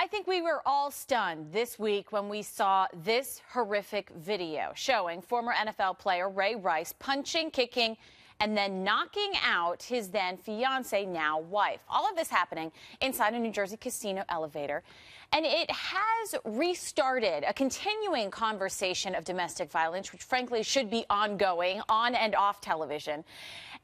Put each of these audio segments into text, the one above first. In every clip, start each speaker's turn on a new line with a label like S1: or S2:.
S1: I think we were all stunned this week when we saw this horrific video showing former NFL player Ray Rice punching, kicking, and then knocking out his then fiancee, now wife. All of this happening inside a New Jersey casino elevator. And it has restarted a continuing conversation of domestic violence, which frankly should be ongoing on and off television.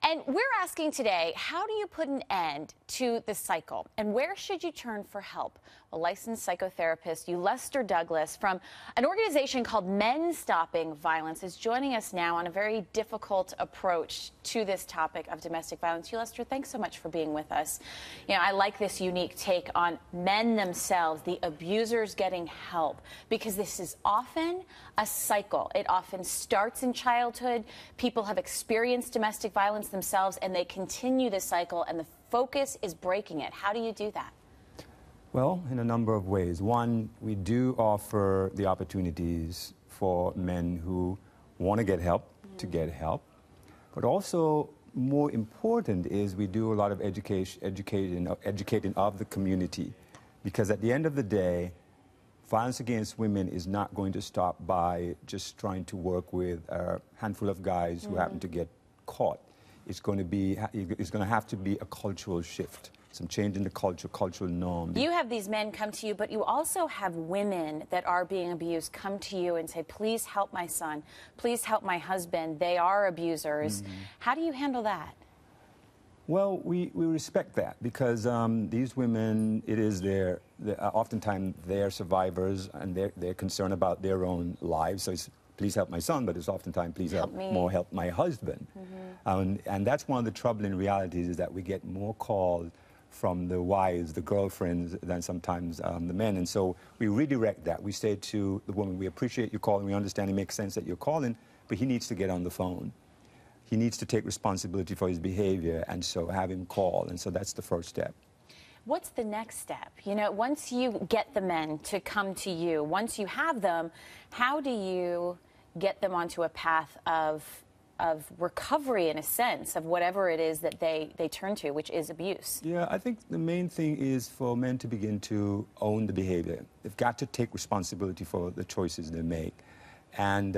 S1: And we're asking today, how do you put an end to the cycle? And where should you turn for help? A licensed psychotherapist, Lester Douglas, from an organization called Men Stopping Violence, is joining us now on a very difficult approach to this topic of domestic violence. Lester, thanks so much for being with us. You know, I like this unique take on men themselves, the abusers getting help, because this is often a cycle. It often starts in childhood. People have experienced domestic violence themselves, and they continue the cycle, and the focus is breaking it. How do you do that?
S2: Well, in a number of ways. One, we do offer the opportunities for men who want to get help to get help. But also, more important is we do a lot of educating of the community. Because at the end of the day, violence against women is not going to stop by just trying to work with a handful of guys who happen to get caught. It's going to have to be a cultural shift, some change in the cultural norm. You
S1: have these men come to you, but you also have women that are being abused come to you and say, please help my son, please help my husband, they are abusers. How do you handle that?
S2: Well, we respect that because these women, it is oftentimes they're survivors and they're concerned about their own lives. So it's please help my son, but it's oftentimes please help my husband. And that's one of the troubling realities, is that we get more calls from the wives, the girlfriends, than sometimes the men. And so we redirect that. We say to the woman, we appreciate your calling, we understand it makes sense that you're calling, but he needs to get on the phone. He needs to take responsibility for his behavior, and so have him call. And so that's the first step.
S1: What's the next step? You know, once you get the men to come to you, once you have them, how do you get them onto a path of recovery, in a sense, of whatever it is that they turn to, which is abuse?
S2: Yeah, I think the main thing is for men to begin to own the behavior. They've got to take responsibility for the choices they make. And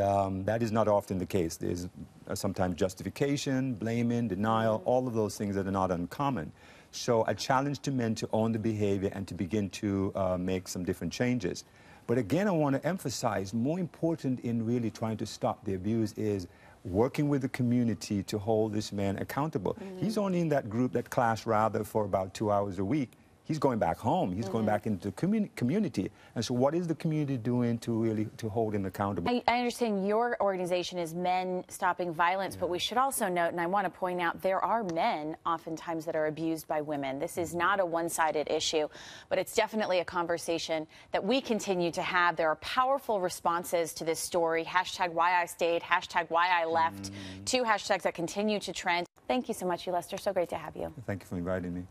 S2: that is not often the case. There's sometimes justification, blaming, denial, all of those things that are not uncommon. So a challenge to men to own the behavior and to begin to make some different changes. But again, I want to emphasize, more important in really trying to stop the abuse is working with the community to hold this man accountable. He's only in that group, that class, rather, for about 2 hours a week. He's going back home. He's going back into the community. And so what is the community doing to really hold him accountable?
S1: I understand your organization is Men Stopping Violence, but we should also note, and I want to point out, there are men oftentimes that are abused by women. This is not a one-sided issue, but it's definitely a conversation that we continue to have. There are powerful responses to this story. Hashtag why I stayed, hashtag why I left. Two hashtags that continue to trend. Thank you so much, Lester. So great to have you.
S2: Thank you for inviting me.